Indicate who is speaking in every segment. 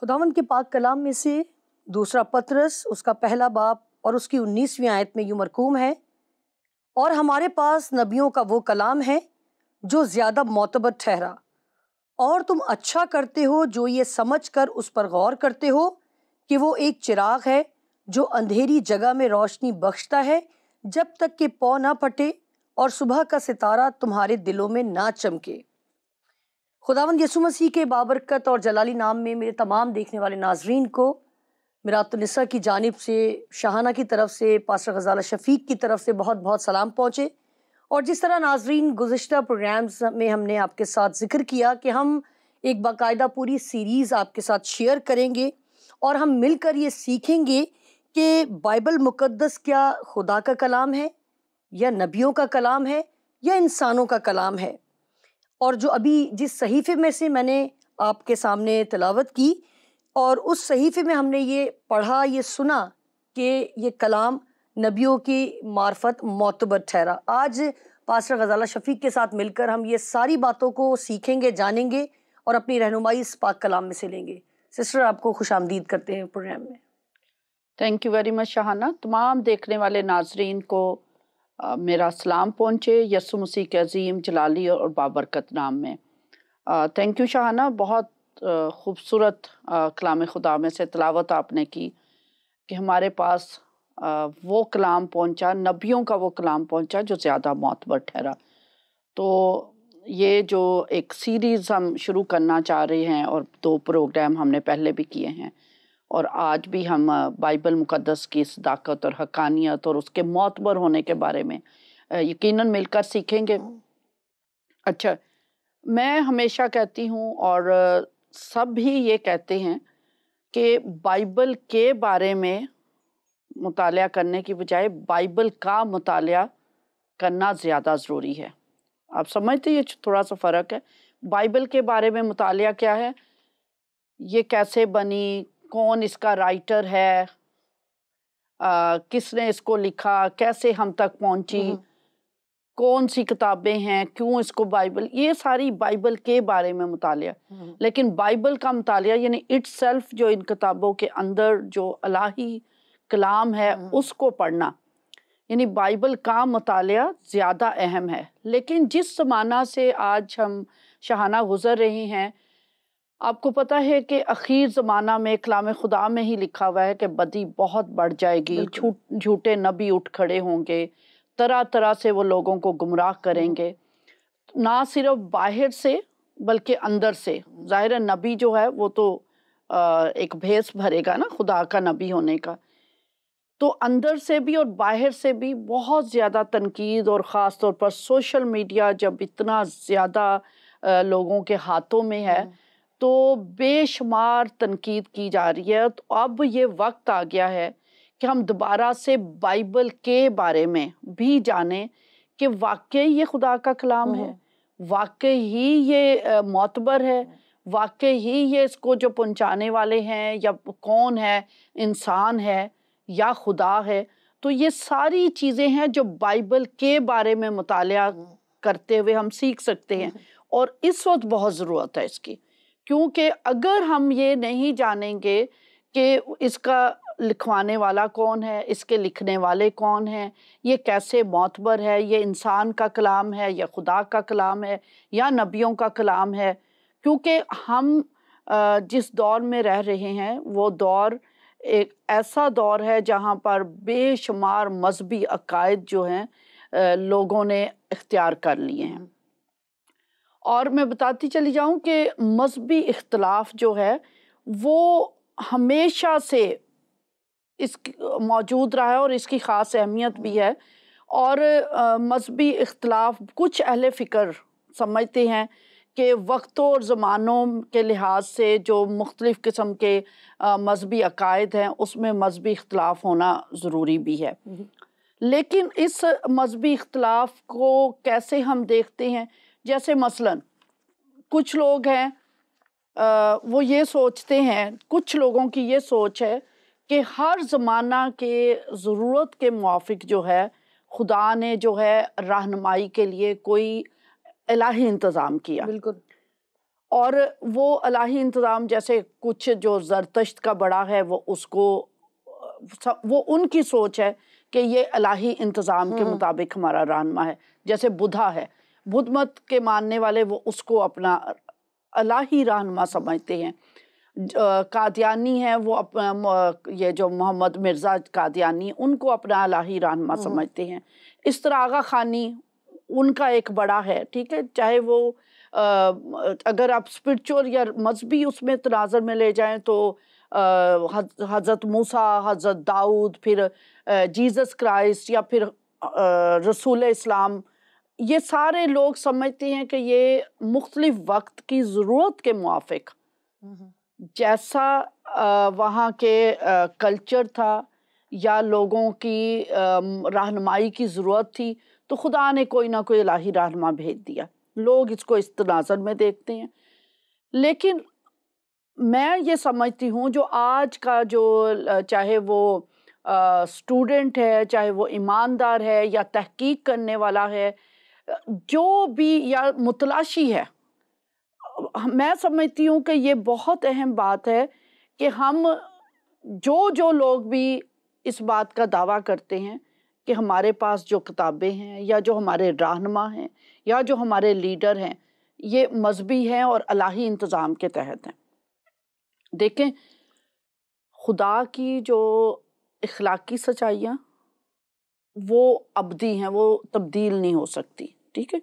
Speaker 1: خداوند کے پاک کلام میں سے دوسرا پطرس اس کا پہلا باب اور اس کی 19ویں آیت میں یوں مرقوم ہے، اور ہمارے پاس نبیوں کا وہ کلام ہے جو زیادہ معتبر ٹھہرا، اور تم اچھا کرتے ہو جو یہ سمجھ کر اس پر غور کرتے ہو کہ وہ ایک چراغ ہے جو اندھیری جگہ میں روشنی بخشتا ہے جب تک کہ پو نہ پھٹے اور صبح کا ستارہ تمہارے دلوں میں نہ چمکے۔ خداوند یسوع مسیح کے بابرکت اور جلالی نام میں میرے تمام دیکھنے والے ناظرین کو میرات النساء کی جانب سے، شاہانہ کی طرف سے، پاسٹر غزالہ شفیق کی طرف سے بہت بہت سلام پہنچے۔ اور جس طرح ناظرین گزشتہ پروگرامز میں ہم نے آپ کے ساتھ ذکر کیا کہ ہم ایک باقاعدہ پوری سیریز آپ کے ساتھ شیئر کریں گے اور ہم مل کر یہ سیکھیں گے کہ بائبل مقدس کیا خدا کا کلام ہے یا نبیوں کا کلام ہے یا انسانوں کا کلام ہے۔ اور جو ابھی جس صحیفے میں سے میں نے آپ کے سامنے تلاوت کی، اور اس صحیفے میں ہم نے یہ پڑھا، یہ سنا کہ یہ کلام نبیوں کی معرفت معتبر ٹھہرا۔ آج پاسٹر غزالہ شفیق کے ساتھ مل کر ہم یہ ساری باتوں کو سیکھیں گے، جانیں گے اور اپنی رہنمائی اس پاک کلام میں سے لیں گے۔ سسٹر، آپ کو خوش آمدید کرتے ہیں پروگرام میں۔
Speaker 2: Thank you very much Shahana. تمام دیکھنے والے ناظرین کو میرا سلام پہنچے یسوع مسیح کے عظیم جلالی اور بابرکت نام میں۔ تھینک یو شاہانہ، بہت خوبصورت کلام خدا میں سے تلاوت آپ نے کی کہ ہمارے پاس وہ کلام پہنچا، نبیوں کا وہ کلام پہنچا جو زیادہ معتبر ٹھہرا۔ تو یہ جو ایک سیریز ہم شروع کرنا چاہ رہے ہیں، اور 2 پروگرام ہم نے پہلے بھی کیے ہیں، اور آج بھی ہم بائبل مقدس کی صداقت اور حقانیت اور اس کے معتبر ہونے کے بارے میں یقیناً مل کر سیکھیں گے۔ اچھا، میں ہمیشہ کہتی ہوں اور سب بھی یہ کہتے ہیں کہ بائبل کے بارے میں مطالعہ کرنے کی بجائے بائبل کا مطالعہ کرنا زیادہ ضروری ہے۔ آپ سمجھتے یہ تھوڑا سا فرق ہے؟ بائبل کے بارے میں مطالعہ کیا ہے؟ یہ کیسے بنی، کون اس کا رائٹر ہے، کس نے اس کو لکھا، کیسے ہم تک پہنچی، کون سی کتابیں ہیں، کیوں اس کو بائبل، یہ ساری بائبل کے بارے میں مطالعہ۔ لیکن بائبل کا مطالعہ یعنی اٹ سیلف، جو ان کتابوں کے اندر جو الہی کلام ہے اس کو پڑھنا، یعنی بائبل کا مطالعہ زیادہ اہم ہے۔ لیکن جس زمانہ سے آج ہم شاہانہ گزر رہے ہیں، آپ کو پتہ ہے کہ اخیر زمانہ میں کلام خدا میں ہی لکھا ہوا ہے کہ بدی بہت بڑھ جائے گی، جھوٹے نبی اٹھ کھڑے ہوں گے، طرح طرح سے وہ لوگوں کو گمراہ کریں گے، نہ صرف باہر سے بلکہ اندر سے۔ ظاہر نبی جو ہے وہ تو ایک بھیس بھرے گا نا خدا کا نبی ہونے کا، تو اندر سے بھی اور باہر سے بھی بہت زیادہ تنقید، اور خاص طور پر سوشل میڈیا جب اتنا زیادہ لوگوں کے ہاتھوں میں ہے تو بے شمار تنقید کی جا رہی ہے۔ تو اب یہ وقت آ گیا ہے کہ ہم دوبارہ سے بائبل کے بارے میں بھی جانیں کہ واقعی یہ خدا کا کلام ہے، واقعی ہی یہ معتبر ہے، واقعی ہی یہ اس کو جو پہنچانے والے ہیں یا کون ہے، انسان ہے یا خدا ہے۔ تو یہ ساری چیزیں ہیں جو بائبل کے بارے میں مطالعہ کرتے ہوئے ہم سیکھ سکتے ہیں، اور اس وقت بہت ضرورت ہے اس کی، کیونکہ اگر ہم یہ نہیں جانیں گے کہ اس کا لکھوانے والا کون ہے، اس کے لکھنے والے کون ہیں، یہ کیسے معتبر ہے، یہ انسان کا کلام ہے یا خدا کا کلام ہے یا نبیوں کا کلام ہے، کیونکہ ہم جس دور میں رہ رہے ہیں وہ دور ایک ایسا دور ہے جہاں پر بے شمار مذہبی عقائد جو ہیں لوگوں نے اختیار کر لیے ہیں۔ اور میں بتاتی چلی جاؤں کہ مذہبی اختلاف جو ہے وہ ہمیشہ سے موجود رہا ہے، اور اس کی خاص اہمیت بھی ہے۔ اور مذہبی اختلاف کچھ اہل فکر سمجھتے ہیں کہ وقتوں اور زمانوں کے لحاظ سے جو مختلف قسم کے مذہبی عقائد ہیں اس میں مذہبی اختلاف ہونا ضروری بھی ہے۔ لیکن اس مذہبی اختلاف کو کیسے ہم دیکھتے ہیں؟ جیسے مثلاً کچھ لوگ ہیں وہ یہ سوچتے ہیں، کچھ لوگوں کی یہ سوچ ہے کہ ہر زمانہ کے ضرورت کے موافق جو ہے خدا نے جو ہے رہنمائی کے لیے کوئی الہی انتظام کیا۔
Speaker 1: بالکل۔
Speaker 2: اور وہ الہی انتظام جیسے کچھ جو زرتشت کا بڑا ہے وہ اس کو وہ ان کی سوچ ہے کہ یہ الہی انتظام کے مطابق ہمارا رہنما ہے. جیسے بدھا ہے، بدھ مت کے ماننے والے وہ اس کو اپنا الہی رہنما سمجھتے ہیں. قادیانی ہیں وہ یہ جو محمد مرزا قادیانی ان کو اپنا الہی رہنما سمجھتے ہیں. اس طرح آغا خانی ان کا ایک بڑا ہے، ٹھیک ہے. چاہے وہ اگر آپ اسپرچول یا مذہبی اس میں تناظر میں لے جائیں تو حضرت موسیٰ، حضرت داؤد، پھر جیزس کرائسٹ یا پھر رسول اسلام، یہ سارے لوگ سمجھتے ہیں کہ یہ مختلف وقت کی ضرورت کے موافق جیسا وہاں کے کلچر تھا یا لوگوں کی رہنمائی کی ضرورت تھی تو خدا نے کوئی نہ کوئی الہی رہنما بھیج دیا. لوگ اس کو اس تناظر میں دیکھتے ہیں. لیکن میں یہ سمجھتی ہوں جو آج کا جو چاہے وہ اسٹوڈنٹ ہے، چاہے وہ ایماندار ہے یا تحقیق کرنے والا ہے، جو بھی یا متلاشی ہے، میں سمجھتی ہوں کہ یہ بہت اہم بات ہے کہ ہم جو لوگ بھی اس بات کا دعویٰ کرتے ہیں کہ ہمارے پاس جو کتابیں ہیں یا جو ہمارے رہنما ہیں یا جو ہمارے لیڈر ہیں یہ مذہبی ہیں اور الہی انتظام کے تحت ہیں. دیکھیں خدا کی جو اخلاقی سچائیاں وہ ابدی ہیں، وہ تبدیل نہیں ہو سکتی، ٹھیک ہے.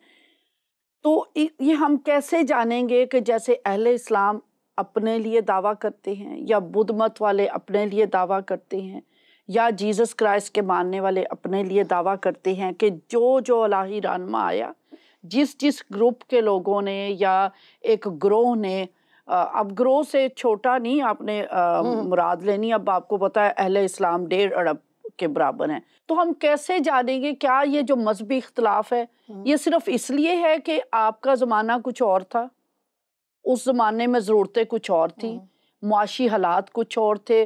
Speaker 2: تو یہ ہم کیسے جانیں گے کہ جیسے اہل اسلام اپنے لیے دعویٰ کرتے ہیں یا بدھ مت والے اپنے لیے دعویٰ کرتے ہیں یا جیزس کرائسٹ کے ماننے والے اپنے لیے دعویٰ کرتے ہیں کہ جو الہی رہنما آیا، جس گروپ کے لوگوں نے یا ایک گروہ نے، اب گروہ سے چھوٹا نہیں آپ نے مراد لینی، اب آپ کو پتا ہے اہل اسلام 1.5 ارب کے برابر ہیں. تو ہم کیسے جانیں گے کیا یہ جو مذہبی اختلاف ہے یہ صرف اس لیے ہے کہ آپ کا زمانہ کچھ اور تھا، اس زمانے میں ضرورتیں کچھ اور تھیں، معاشی حالات کچھ اور تھے،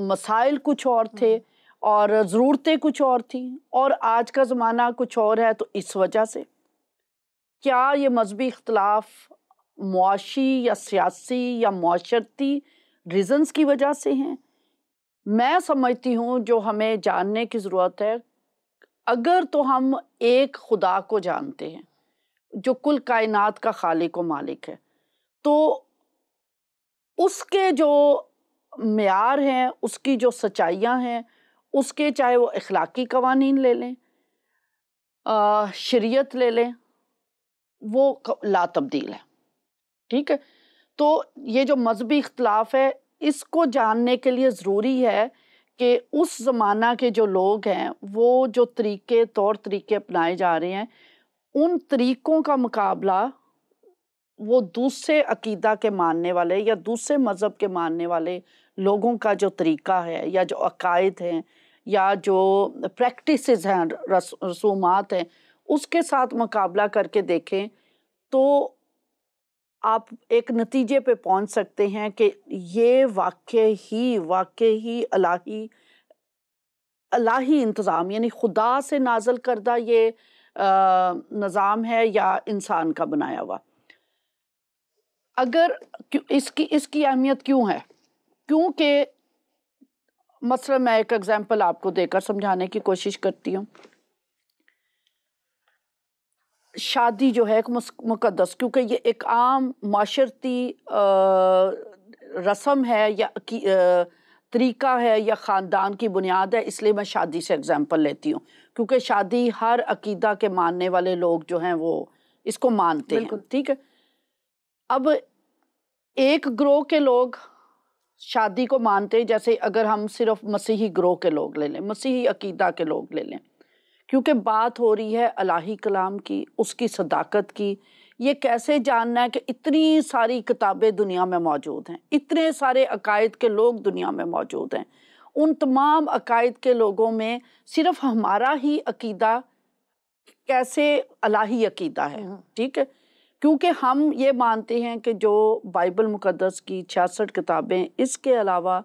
Speaker 2: مسائل کچھ اور تھے اور ضرورتیں کچھ اور تھیں، اور آج کا زمانہ کچھ اور ہے تو اس وجہ سے کیا یہ مذہبی اختلاف معاشی یا سیاسی یا معاشرتی ریزنز کی وجہ سے ہیں؟ میں سمجھتی ہوں جو ہمیں جاننے کی ضرورت ہے، اگر تو ہم ایک خدا کو جانتے ہیں جو کل کائنات کا خالق و مالک ہے، تو اس کے جو معیار ہیں، اس کی جو سچائیاں ہیں، اس کے چاہے وہ اخلاقی قوانین لے لیں، شریعت لے لیں، وہ لا تبدیل ہے، ٹھیک ہے. تو یہ جو مذہبی اختلاف ہے اس کو جاننے کے لیے ضروری ہے کہ اس زمانہ کے جو لوگ ہیں وہ جو طور طریقے اپنائے جا رہے ہیں ان طریقوں کا مقابلہ وہ دوسرے عقیدہ کے ماننے والے یا دوسرے مذہب کے ماننے والے لوگوں کا جو طریقہ ہے یا جو عقائد ہیں یا جو پریکٹسز ہیں، رسومات ہیں، اس کے ساتھ مقابلہ کر کے دیکھیں تو آپ ایک نتیجے پہ پہنچ سکتے ہیں کہ یہ واقعی الہی انتظام یعنی خدا سے نازل کردہ یہ نظام ہے یا انسان کا بنایا ہوا. اگر اس کی اہمیت کیوں ہے؟ کیونکہ مثلا میں ایک ایگزامپل آپ کو دے کر سمجھانے کی کوشش کرتی ہوں. شادی جو ہے ایک مقدس، کیونکہ یہ ایک عام معاشرتی رسم ہے یا طریقہ ہے یا خاندان کی بنیاد ہے، اس لیے میں شادی سے ایگزامپل لیتی ہوں کیونکہ شادی ہر عقیدہ کے ماننے والے لوگ جو ہیں وہ اس کو مانتے ہیں، ٹھیک ہے. اب ایک گروہ کے لوگ شادی کو مانتے ہیں، جیسے اگر ہم صرف مسیحی گروہ کے لوگ لے لیں، مسیحی عقیدہ کے لوگ لے لیں، کیونکہ بات ہو رہی ہے الہی کلام کی، اس کی صداقت کی. یہ کیسے جاننا ہے کہ اتنی ساری کتابیں دنیا میں موجود ہیں، اتنے سارے عقائد کے لوگ دنیا میں موجود ہیں، ان تمام عقائد کے لوگوں میں صرف ہمارا ہی عقیدہ کیسے الہی عقیدہ ہے، ٹھیک ہے. کیونکہ ہم یہ مانتے ہیں کہ جو بائبل مقدس کی 66 کتابیں، اس کے علاوہ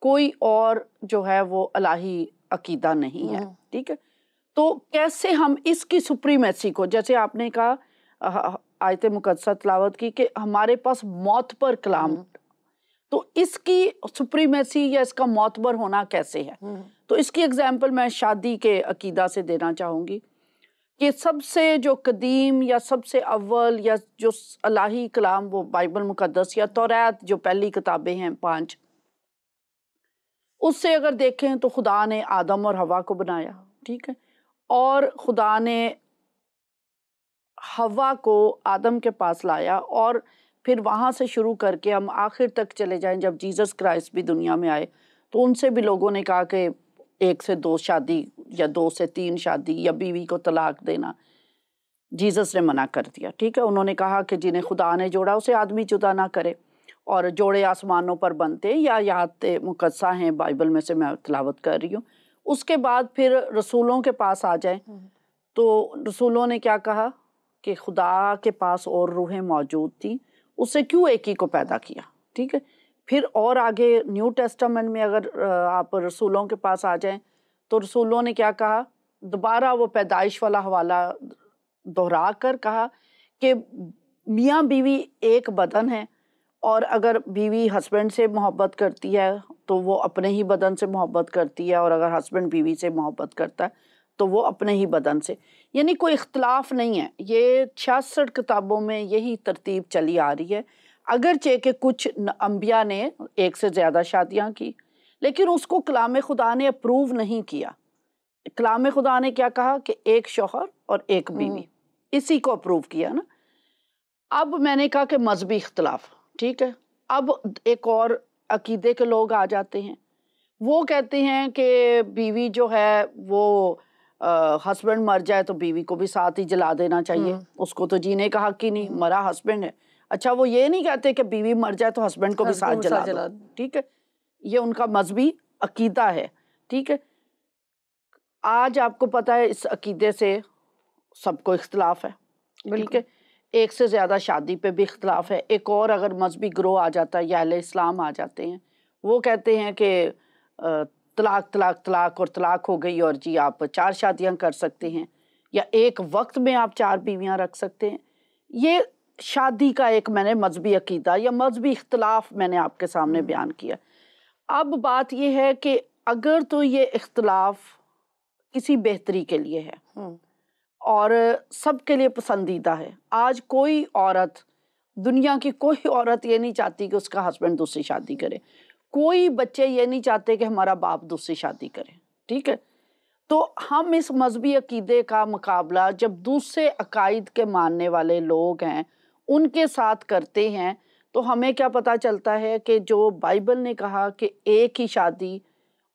Speaker 2: کوئی اور جو ہے وہ الہی عقیدہ نہیں ہے، ٹھیک ہے. تو کیسے ہم اس کی سپریمیسی کو، جیسے آپ نے کہا آیت مقدسہ تلاوت کی کہ ہمارے پاس معتبر کلام، تو اس کی سپریمیسی یا اس کا معتبر ہونا کیسے ہے؟ تو اس کی اگزامپل میں شادی کے عقیدہ سے دینا چاہوں گی کہ سب سے جو قدیم یا سب سے اول یا جو الہی کلام وہ بائبل مقدس یا توریت جو پہلی کتابیں ہیں 5، اس سے اگر دیکھیں تو خدا نے آدم اور حوا کو بنایا، ٹھیک ہے، اور خدا نے حوا کو آدم کے پاس لایا، اور پھر وہاں سے شروع کر کے ہم آخر تک چلے جائیں جب جیسس کرائسٹ بھی دنیا میں آئے تو ان سے بھی لوگوں نے کہا کہ 1 سے 2 شادی یا 2 سے 3 شادی یا بیوی کو طلاق دینا، جیسس نے منع کر دیا، ٹھیک ہے۔ انہوں نے کہا کہ جنہیں خدا نے جوڑا اسے آدمی جدا نہ کرے، اور جوڑے آسمانوں پر بنتے یا آیات مقدسہ ہیں بائبل میں سے میں تلاوت کر رہی ہوں۔ اس کے بعد پھر رسولوں کے پاس آ جائیں تو رسولوں نے کیا کہا کہ خدا کے پاس اور روحیں موجود تھیں، اسے کیوں ایک ہی کو پیدا کیا، ٹھیک ہے۔ پھر اور آگے نیو ٹیسٹامنٹ میں اگر آپ رسولوں کے پاس آ جائیں تو رسولوں نے کیا کہا، دوبارہ وہ پیدائش والا حوالہ دہرا کر کہا کہ میاں بیوی ایک بدن ہے، اور اگر بیوی ہسبینڈ سے محبت کرتی ہے تو وہ اپنے ہی بدن سے محبت کرتی ہے، اور اگر ہسبینڈ بیوی سے محبت کرتا ہے تو وہ اپنے ہی بدن سے، یعنی کوئی اختلاف نہیں ہے۔ یہ 66 کتابوں میں یہی ترتیب چلی آ رہی ہے، اگرچہ کہ کچھ انبیاء نے 1 سے زیادہ شادیاں کی، لیکن اس کو کلام خدا نے اپروو نہیں کیا۔ کلام خدا نے کیا کہا کہ ایک شوہر اور ایک بیوی، اسی کو اپروو کیا نا۔ اب میں نے کہا کہ مذہبی اختلاف، ٹھیک ہے، اب ایک اور عقیدے کے لوگ آ جاتے ہیں، وہ کہتے ہیں کہ بیوی جو ہے وہ ہسبینڈ مر جائے تو بیوی کو بھی ساتھ ہی جلا دینا چاہیے، اس کو تو جینے کا حق ہی نہیں، مرا ہسبینڈ ہے۔ اچھا، وہ یہ نہیں کہتے کہ بیوی مر جائے تو ہسبینڈ کو بھی ساتھ جلا دو، ٹھیک ہے، یہ ان کا مذہبی عقیدہ ہے، ٹھیک ہے۔ آج آپ کو پتہ ہے اس عقیدے سے سب کو اختلاف ہے، ٹھیک ہے، 1 سے زیادہ شادی پہ بھی اختلاف ہے۔ ایک اور اگر مذہبی گروہ آ جاتا ہے یا اہل اسلام آ جاتے ہیں، وہ کہتے ہیں کہ طلاق طلاق طلاق اور طلاق ہو گئی، اور جی آپ 4 شادیاں کر سکتے ہیں، یا ایک وقت میں آپ 4 بیویاں رکھ سکتے ہیں۔ یہ شادی کا ایک میں نے مذہبی عقیدہ یا مذہبی اختلاف میں نے آپ کے سامنے بیان کیا۔ اب بات یہ ہے کہ اگر تو یہ اختلاف کسی بہتری کے لیے ہے اور سب کے لیے پسندیدہ ہے، آج کوئی عورت، دنیا کی کوئی عورت یہ نہیں چاہتی کہ اس کا ہسبینڈ دوسری شادی کرے، کوئی بچے یہ نہیں چاہتے کہ ہمارا باپ دوسری شادی کرے، ٹھیک ہے۔ تو ہم اس مذہبی عقیدے کا مقابلہ جب دوسرے عقائد کے ماننے والے لوگ ہیں ان کے ساتھ کرتے ہیں تو ہمیں کیا پتہ چلتا ہے کہ جو بائبل نے کہا کہ ایک ہی شادی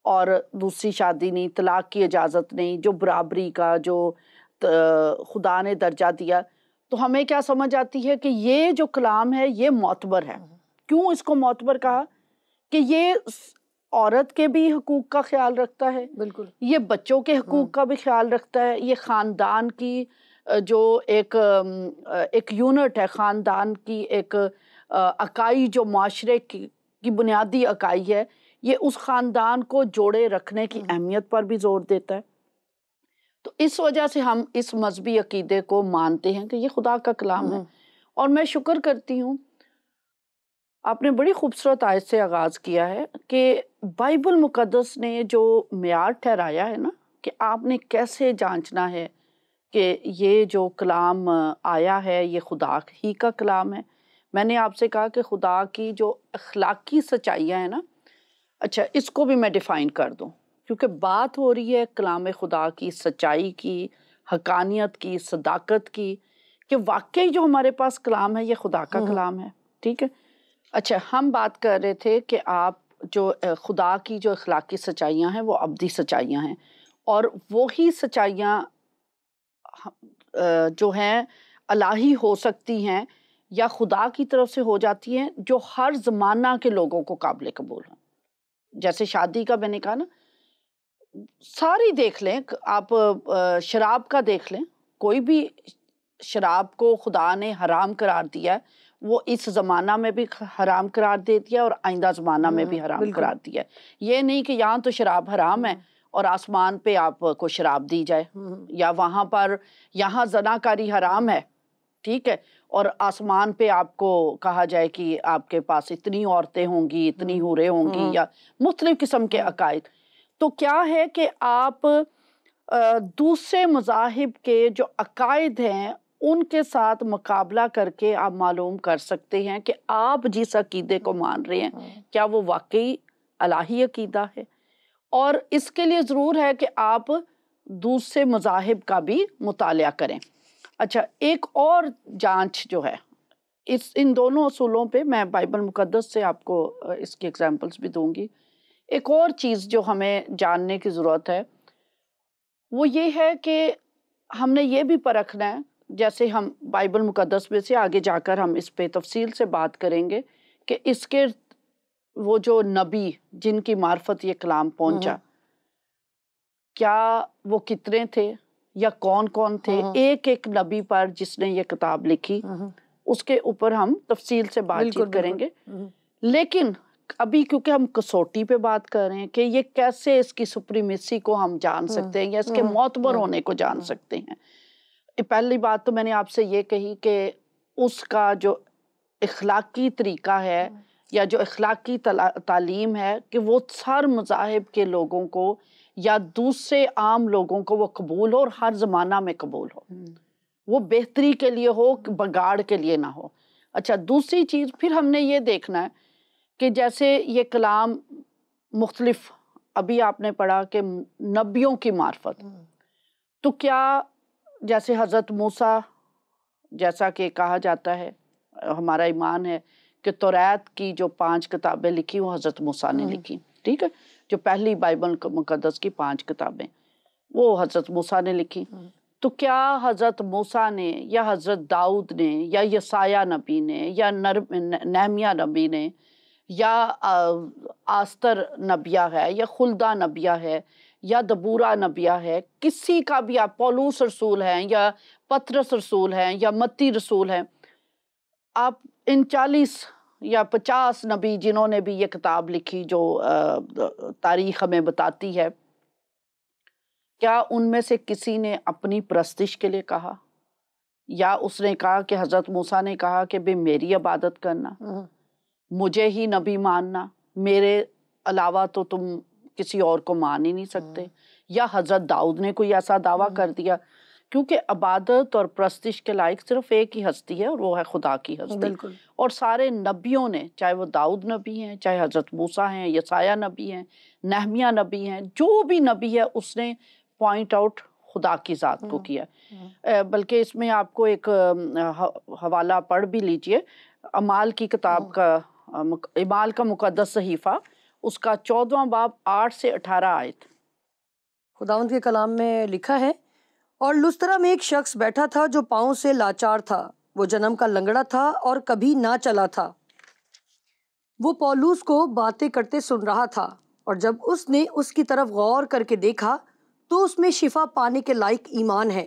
Speaker 2: اور دوسری شادی نہیں، طلاق کی اجازت نہیں، جو برابری کا جو خدا نے درجہ دیا، تو ہمیں کیا سمجھ آتی ہے کہ یہ جو کلام ہے یہ معتبر ہے۔ کیوں اس کو معتبر کہا؟ کہ یہ عورت کے بھی حقوق کا خیال رکھتا ہے، بالکل، یہ بچوں کے حقوق کا بھی خیال رکھتا ہے، یہ خاندان کی جو ایک یونٹ ہے، خاندان کی ایک اکائی جو معاشرے کی بنیادی اکائی ہے، یہ اس خاندان کو جوڑے رکھنے کی اہمیت پر بھی زور دیتا ہے۔ تو اس وجہ سے ہم اس مذہبی عقیدے کو مانتے ہیں کہ یہ خدا کا کلام ہے۔ اور میں شکر کرتی ہوں، آپ نے بڑی خوبصورت آیت سے آغاز کیا ہے کہ بائبل مقدس نے جو معیار ٹھہرایا ہے نا کہ آپ نے کیسے جانچنا ہے کہ یہ جو کلام آیا ہے یہ خدا ہی کا کلام ہے۔ میں نے آپ سے کہا کہ خدا کی جو اخلاقی سچائیاں ہیں نا، اچھا اس کو بھی میں ڈیفائن کر دوں، کیونکہ بات ہو رہی ہے کلام خدا کی سچائی کی، حقانیت کی، صداقت کی، کہ واقعی جو ہمارے پاس کلام ہے یہ خدا کا کلام ہے، ٹھیک ہے۔ اچھا، ہم بات کر رہے تھے کہ آپ جو خدا کی جو اخلاقی سچائیاں ہیں وہ ابدی سچائیاں ہیں، اور وہی سچائیاں جو ہیں الہی ہو سکتی ہیں یا خدا کی طرف سے ہو جاتی ہیں جو ہر زمانہ کے لوگوں کو قابل قبول ہیں۔ جیسے شادی کا میں نے کہا نا، ساری دیکھ لیں آپ، شراب کا دیکھ لیں، کوئی بھی شراب کو خدا نے حرام قرار دیا ہے، وہ اس زمانہ میں بھی حرام قرار دے دیا اور آئندہ زمانہ میں بھی حرام قرار دیا ہے۔ یہ نہیں کہ یہاں تو شراب حرام ہے اور آسمان پہ آپ کو شراب دی جائے، یا وہاں پر یہاں زنا کاری حرام ہے، ٹھیک ہے، اور آسمان پہ آپ کو کہا جائے کہ آپ کے پاس اتنی عورتیں ہوں گی، اتنی حوریں ہوں گی، یا مختلف قسم کے عقائد. تو کیا ہے کہ آپ دوسرے مذاہب کے جو عقائد ہیں ان کے ساتھ مقابلہ کر کے آپ معلوم کر سکتے ہیں کہ آپ جس عقیدے کو مان رہے ہیں کیا وہ واقعی الہی عقیدہ ہے. اور اس کے لیے ضرور ہے کہ آپ دوسرے مذاہب کا بھی مطالعہ کریں. اچھا، ایک اور جانچ جو ہے ان دونوں اصولوں پہ میں بائبل مقدس سے آپ کو اس کی ایگزامپلس بھی دوں گی. ایک اور چیز جو ہمیں جاننے کی ضرورت ہے وہ یہ ہے کہ ہم نے یہ بھی پرکھنا ہے، جیسے ہم بائبل مقدس میں سے آگے جا کر ہم اس پہ تفصیل سے بات کریں گے کہ اس کے وہ جو نبی جن کی معرفت یہ کلام پہنچا کیا وہ کتنے تھے یا کون کون تھے. ایک ایک نبی پر جس نے یہ کتاب لکھی اس کے اوپر ہم تفصیل سے بات چیت کریں گے. لیکن ابھی کیونکہ ہم کسوٹی پہ بات کر رہے ہیں کہ یہ کیسے اس کی سپریمیسی کو ہم جان سکتے ہیں یا اس کے معتبر ہونے کو جان سکتے ہیں. پہلی بات تو میں نے آپ سے یہ کہی کہ اس کا جو اخلاقی طریقہ ہے یا جو اخلاقی تعلیم ہے کہ وہ ہر مذاہب کے لوگوں کو یا دوسرے عام لوگوں کو وہ قبول ہو اور ہر زمانہ میں قبول ہو، وہ بہتری کے لیے ہو، بگاڑ کے لیے نہ ہو. اچھا، دوسری چیز پھر ہم نے یہ دیکھنا ہے کہ جیسے یہ کلام مختلف ابھی آپ نے پڑھا کہ نبیوں کی معرفت، تو کیا جیسے حضرت موسیٰ جیسا کہ کہا جاتا ہے، ہمارا ایمان ہے کہ توریت کی جو 5 کتابیں لکھی وہ حضرت موسیٰ نے لکھی. ٹھیک ہے، جو پہلی بائبل مقدس کی 5 کتابیں وہ حضرت موسیٰ نے لکھی. تو کیا حضرت موسیٰ نے یا حضرت داؤد نے یا یسایہ نبی نے یا نہمیہ نبی نے یا آستر نبیہ ہے یا خلدہ نبیہ ہے یا دبورہ نبیہ ہے، کسی کا بھی، آپ پولوس رسول ہیں یا پطرس رسول ہیں یا متی رسول ہیں، آپ ان 40 یا 50 نبی جنہوں نے بھی یہ کتاب لکھی جو تاریخ ہمیں بتاتی ہے، کیا ان میں سے کسی نے اپنی پرستش کے لیے کہا یا اس نے کہا کہ حضرت موسیٰ نے کہا کہ بے میری عبادت کرنا، مجھے ہی نبی ماننا، میرے علاوہ تو تم کسی اور کو مان ہی نہیں سکتے، یا حضرت داؤد نے کوئی ایسا دعویٰ کر دیا؟ کیونکہ عبادت اور پرستش کے لائق صرف ایک ہی ہستی ہے اور وہ ہے خدا کی ہستی. اور سارے نبیوں نے، چاہے وہ داؤد نبی ہیں، چاہے حضرت موسیٰ ہیں، یسایہ نبی ہیں، نہمیہ نبی ہیں، جو بھی نبی ہے اس نے پوائنٹ آؤٹ خدا کی ذات کو کیا. بلکہ اس میں آپ کو ایک حوالہ پڑھ بھی لیجئے، اعمال کی کتاب کا، اعمال کا مقدس صحیفہ، اس کا 14واں باب 8 سے 18 آیت.
Speaker 1: خداوند کے کلام میں لکھا ہے، اور لسترا میں ایک شخص بیٹھا تھا جو پاؤں سے لاچار تھا، وہ جنم کا لنگڑا تھا اور کبھی نہ چلا تھا. وہ پولوس کو باتیں کرتے سن رہا تھا، اور جب اس نے اس کی طرف غور کر کے دیکھا تو اس میں شفا پانے کے لائق ایمان ہے.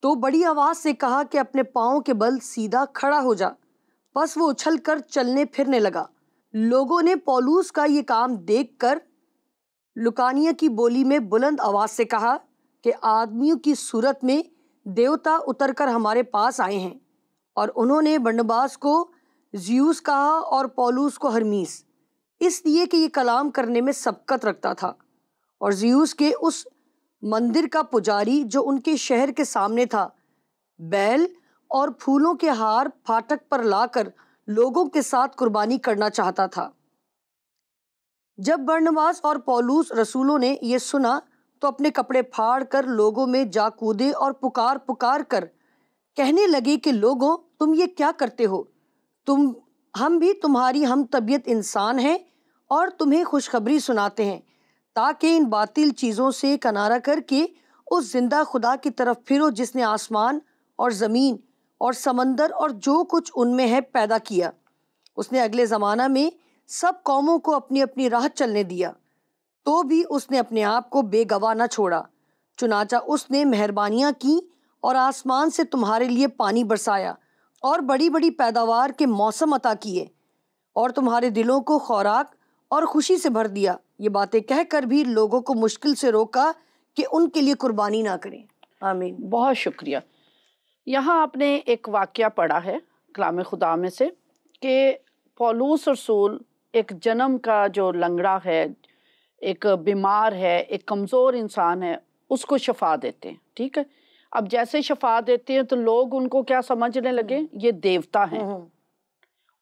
Speaker 1: تو بڑی آواز سے کہا کہ اپنے پاؤں کے بل سیدھا کھڑا ہو جا. پس وہ اچھل کر چلنے پھرنے لگا. لوگوں نے پولوس کا یہ کام دیکھ کر لکانیہ کی بولی میں بلند آواز سے کہا کہ آدمیوں کی صورت میں دیوتا اتر کر ہمارے پاس آئے ہیں. اور انہوں نے برنباس کو زیوس کہا اور پولوس کو ہرمیس، اس لیے کہ یہ کلام کرنے میں سبقت رکھتا تھا. اور زیوس کے اس مندر کا پجاری جو ان کے شہر کے سامنے تھا، بیل اور پھولوں کے ہار پھاٹک پر لا کر لوگوں کے ساتھ قربانی کرنا چاہتا تھا. جب برنباس اور پولوس رسولوں نے یہ سنا تو اپنے کپڑے پھاڑ کر لوگوں میں جا کودے اور پکار پکار کر کہنے لگے کہ لوگوں، تم یہ کیا کرتے ہو؟ ہم بھی تمہاری ہم طبیعت انسان ہیں اور تمہیں خوشخبری سناتے ہیں، تاکہ ان باطل چیزوں سے کنارہ کر کے اس زندہ خدا کی طرف پھرو جس نے آسمان اور زمین اور سمندر اور جو کچھ ان میں ہے پیدا کیا. اس نے اگلے زمانہ میں سب قوموں کو اپنی اپنی راہ چلنے دیا، تو بھی اس نے اپنے آپ کو بے گواہ نہ چھوڑا. چنانچہ اس نے مہربانیاں کی اور آسمان سے تمہارے لیے پانی برسایا اور بڑی بڑی پیداوار کے موسم عطا کیے اور تمہارے دلوں کو خوراک اور خوشی سے بھر دیا. یہ باتیں کہہ کر بھی لوگوں کو مشکل سے روکا کہ ان کے لیے قربانی نہ کریں. آمین.
Speaker 2: بہت شکریہ. یہاں آپ نے ایک واقعہ پڑھا ہے کلام خدا میں سے کہ پولوس رسول ایک جنم کا جو لنگڑا ہے، ایک بیمار ہے، ایک کمزور انسان ہے، اس کو شفا دیتے ہیں، ٹھیک ہے۔ اب جیسے شفا دیتے ہیں تو لوگ ان کو کیا سمجھنے لگے؟ یہ دیوتا ہیں،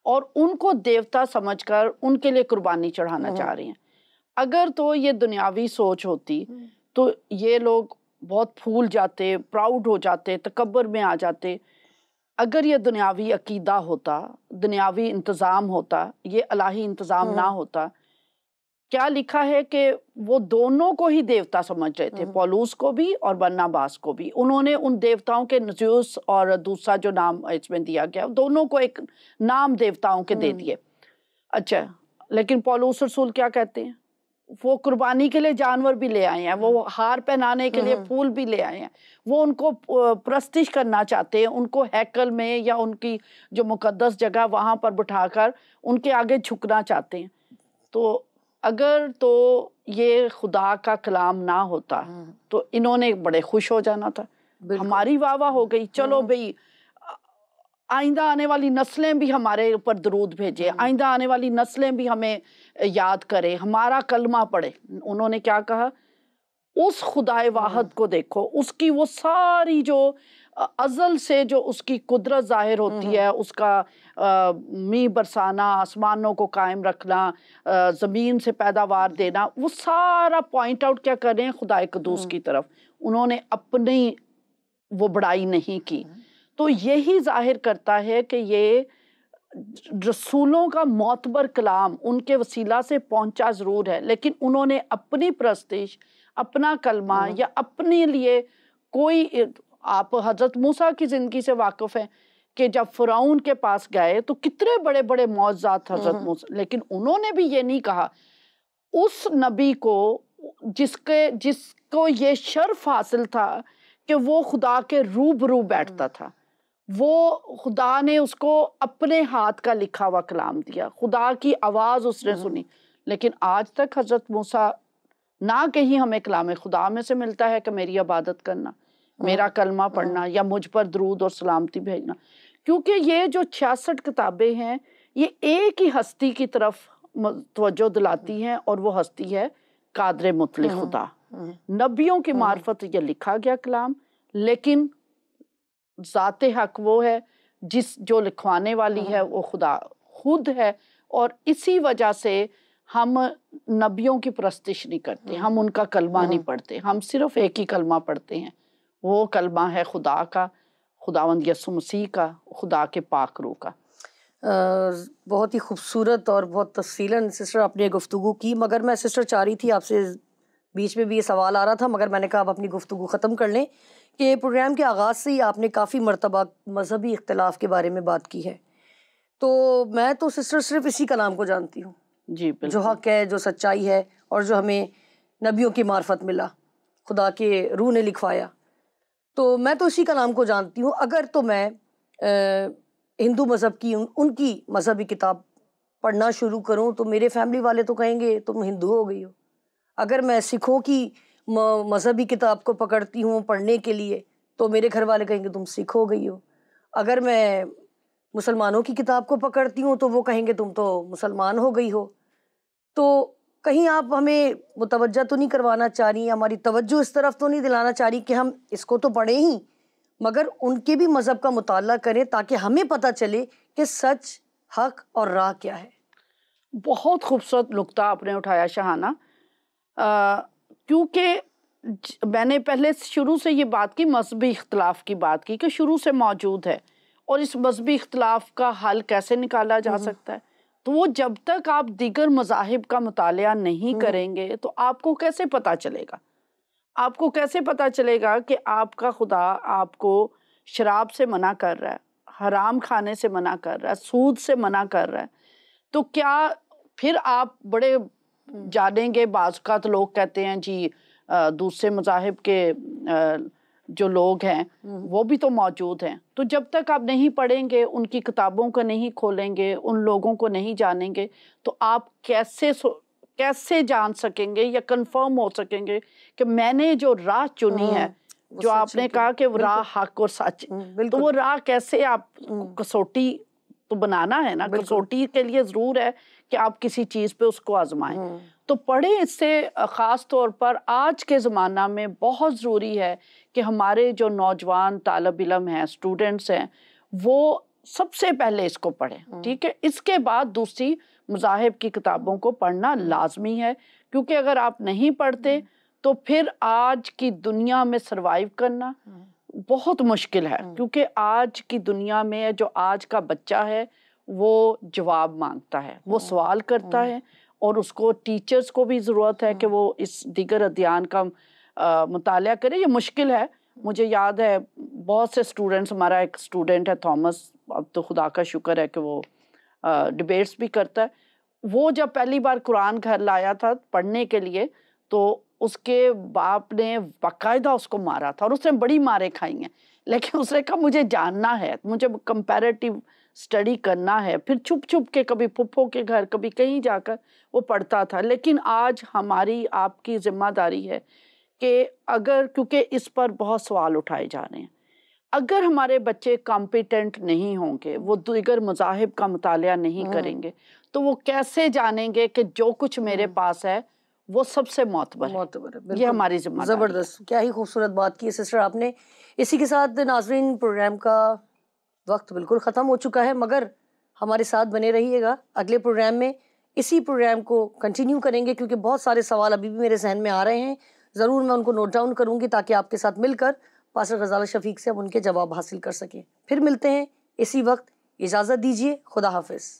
Speaker 2: اور ان کو دیوتا سمجھ کر ان کے لیے قربانی چڑھانا چاہ رہے ہیں۔ اگر تو یہ دنیاوی سوچ ہوتی تو یہ لوگ بہت پھول جاتے، پراؤڈ ہو جاتے، تکبر میں آ جاتے۔ اگر یہ دنیاوی عقیدہ ہوتا، دنیاوی انتظام ہوتا، یہ الہی انتظام نہ ہوتا، کیا لکھا ہے کہ وہ دونوں کو ہی دیوتا سمجھ رہے تھے، پولوس کو بھی اور برناباس کو بھی۔ انہوں نے ان دیوتاؤں کے زیوس اور دوسرا جو نام اس میں دیا گیا، دونوں کو ایک نام دیوتاؤں کے دے دیے۔ اچھا، لیکن پولوس رسول کیا کہتے ہیں؟ وہ قربانی کے لیے جانور بھی لے آئے ہیں، وہ ہار پہنانے کے لیے پھول بھی لے آئے ہیں، وہ ان کو پرستش کرنا چاہتے ہیں، ان کو ہیکل میں یا ان کی جو مقدس جگہ وہاں پر بٹھا کر ان کے آگے جھکنا چاہتے ہیں۔ تو اگر تو یہ خدا کا کلام نہ ہوتا تو انہوں نے بڑے خوش ہو جانا تھا، ہماری واہ واہ ہو گئی، چلو بھئی آئندہ آنے والی نسلیں بھی ہمارے اوپر درود بھیجے، آئندہ آنے والی نسلیں بھی ہمیں یاد کرے، ہمارا کلمہ پڑھے۔ انہوں نے کیا کہا؟ اس خدائے واحد کو دیکھو، اس کی وہ ساری جو ازل سے جو اس کی قدرت ظاہر ہوتی ہے، اس کا می برسانا، آسمانوں کو قائم رکھنا، زمین سے پیداوار دینا، وہ سارا پوائنٹ آؤٹ کیا کر رہے ہیں؟ خدائے قدوس کی طرف۔ انہوں نے اپنی وہ بڑائی نہیں کی۔ تو یہی ظاہر کرتا ہے کہ یہ رسولوں کا معتبر کلام ان کے وسیلہ سے پہنچا ضرور ہے، لیکن انہوں نے اپنی پرستش، اپنا کلمہ یا اپنے لیے کوئی، آپ حضرت موسیٰ کی زندگی سے واقف ہیں کہ جب فرعون کے پاس گئے تو کتنے بڑے بڑے معجزات حضرت موسیٰ، لیکن انہوں نے بھی یہ نہیں کہا اس نبی کو جس کو یہ شرف حاصل تھا کہ وہ خدا کے روبرو بیٹھتا تھا، وہ خدا نے اس کو اپنے ہاتھ کا لکھا ہوا کلام دیا، خدا کی آواز اس نے سنی۔ لیکن آج تک حضرت موسیٰ نہ کہیں ہمیں کلام خدا میں سے ملتا ہے کہ میری عبادت کرنا، میرا کلمہ پڑھنا یا مجھ پر درود اور سلامتی بھیجنا، کیونکہ یہ جو 66 کتابیں ہیں یہ ایک ہی ہستی کی طرف توجہ دلاتی ہیں، اور وہ ہستی ہے قادر مطلق خدا۔ نبیوں کی معرفت یہ لکھا گیا کلام، لیکن ذات حق وہ ہے جو لکھوانے والی ہے وہ خدا خود ہے، اور اسی وجہ سے ہم نبیوں کی پرستش نہیں کرتے، ہم ان کا کلمہ نہیں پڑھتے، ہم صرف ایک ہی کلمہ پڑھتے ہیں، وہ کلمہ ہے خدا کا، خداوند یسوع مسیح کا، خدا کے پاک روح کا۔
Speaker 1: بہت ہی خوبصورت اور بہت تفصیلاً سسٹر آپ نے گفتگو کی، مگر میں سسٹر چاہ رہی تھی آپ سے، بیچ میں بھی یہ سوال آ رہا تھا مگر میں نے کہا آپ اپنی گفتگو ختم کر لیں، کہ پروگرام کے آغاز سے ہی آپ نے کافی مرتبہ مذہبی اختلاف کے بارے میں بات کی ہے، تو میں تو سسٹر صرف اسی کلام کو جانتی ہوں
Speaker 2: جی بالکل،
Speaker 1: جو حق ہے، جو سچائی ہے، اور جو ہمیں نبیوں کی معرفت ملا، خدا کے روح نے لکھوایا، تو میں تو اسی کلام کو جانتی ہوں۔ اگر تو میں ہندو مذہب کی ان کی مذہبی کتاب پڑھنا شروع کروں تو میرے فیملی والے تو کہیں گے تم ہندو ہو گئی ہو۔ اگر میں سکھوں کی مذہبی کتاب کو پکڑتی ہوں پڑھنے کے لیے تو میرے گھر والے کہیں گے تم سکھ ہو گئی ہو۔ اگر میں مسلمانوں کی کتاب کو پکڑتی ہوں تو وہ کہیں گے تم تو مسلمان ہو گئی ہو۔ تو کہیں آپ ہمیں متوجہ تو نہیں کروانا چاہ رہی، ہماری توجہ اس طرف تو نہیں دلانا چاہ رہی کہ ہم اس کو تو پڑھیں ہی مگر ان کے بھی مذہب کا مطالعہ کریں تاکہ ہمیں پتہ چلے کہ سچ، حق اور راہ کیا ہے؟
Speaker 2: بہت خوبصورت نقطہ آپ نے اٹھایا شہانہ، کیونکہ میں نے پہلے شروع سے یہ بات کی، مذہبی اختلاف کی بات کی کہ شروع سے موجود ہے، اور اس مذہبی اختلاف کا حل کیسے نکالا جا سکتا ہے؟ تو وہ جب تک آپ دیگر مذاہب کا مطالعہ نہیں کریں گے تو آپ کو کیسے پتہ چلے گا؟ آپ کو کیسے پتہ چلے گا کہ آپ کا خدا آپ کو شراب سے منع کر رہا ہے، حرام کھانے سے منع کر رہا ہے، سود سے منع کر رہا ہے؟ تو کیا پھر آپ بڑے جانیں گے؟ بعض اوقات لوگ کہتے ہیں جی دوسرے مذاہب کے جو لوگ ہیں وہ بھی تو موجود ہیں، تو جب تک آپ نہیں پڑھیں گے، ان کی کتابوں کو نہیں کھولیں گے، ان لوگوں کو نہیں جانیں گے، تو آپ کیسے جان سکیں گے یا کنفرم ہو سکیں گے کہ میں نے جو راہ چنی ہے جو آپ نے کہا کہ وہ راہ حق اور سچ، تو وہ راہ کیسے آپ کسوٹی تو بنانا ہے نا، کسوٹی کے لیے ضرور ہے کہ آپ کسی چیز پہ اس کو آزمائیں، تو پڑھیں۔ اس سے خاص طور پر آج کے زمانہ میں بہت ضروری ہے کہ ہمارے جو نوجوان طالب علم ہیں، اسٹوڈنٹس ہیں، وہ سب سے پہلے اس کو پڑھیں، ٹھیک ہے؟ اس کے بعد دوسری مذاہب کی کتابوں کو پڑھنا لازمی ہے، کیونکہ اگر آپ نہیں پڑھتے تو پھر آج کی دنیا میں سروائیو کرنا بہت مشکل ہے، کیونکہ آج کی دنیا میں جو آج کا بچہ ہے وہ جواب مانگتا ہے، وہ سوال کرتا ہے، اور اس کو ٹیچرز کو بھی ضرورت ہے کہ وہ اس دیگر ادیان کا مطالعہ کرے۔ یہ مشکل ہے، مجھے یاد ہے بہت سے اسٹوڈنٹس، ہمارا ایک اسٹوڈنٹ ہے تھامس، اب تو خدا کا شکر ہے کہ وہ ڈبیٹس بھی کرتا ہے، وہ جب پہلی بار قرآن گھر لایا تھا پڑھنے کے لیے تو اس کے باپ نے باقاعدہ اس کو مارا تھا، اور اس نے بڑی ماریں کھائی ہیں، لیکن اس نے کہا مجھے جاننا ہے، مجھے کمپیریٹیو اسٹڈی کرنا ہے، پھر چھپ چھپ کے کبھی پھپھو کے گھر کبھی کہیں جا کر وہ پڑھتا تھا۔ لیکن آج ہماری آپ کی ذمہ داری ہے کہ اگر، کیونکہ اس پر بہت سوال اٹھائے جا رہے ہیں، اگر ہمارے بچے کمپیٹنٹ نہیں ہوں گے، وہ دیگر مذاہب کا مطالعہ نہیں کریں گے، تو وہ کیسے جانیں گے کہ جو کچھ میرے پاس ہے وہ سب سے معتبر ہے؟ یہ ہماری ذمہ داری ہے۔
Speaker 1: زبردست، کیا ہی خوبصورت بات کی سسٹر آپ نے۔ اسی کے ساتھ ناظرین، پروگرام کا وقت بالکل ختم ہو چکا ہے، مگر ہمارے ساتھ بنے رہیے گا، اگلے پروگرام میں اسی پروگرام کو کنٹینیو کریں گے، کیونکہ بہت سارے سوال ابھی بھی میرے ذہن میں آ رہے ہیں، ضرور میں ان کو نوٹ ڈاؤن کروں گی تاکہ آپ کے ساتھ مل کر پاسٹر غزالہ شفیق سے ہم ان کے جواب حاصل کر سکیں۔ پھر ملتے ہیں اسی وقت، اجازت دیجیے، خدا حافظ۔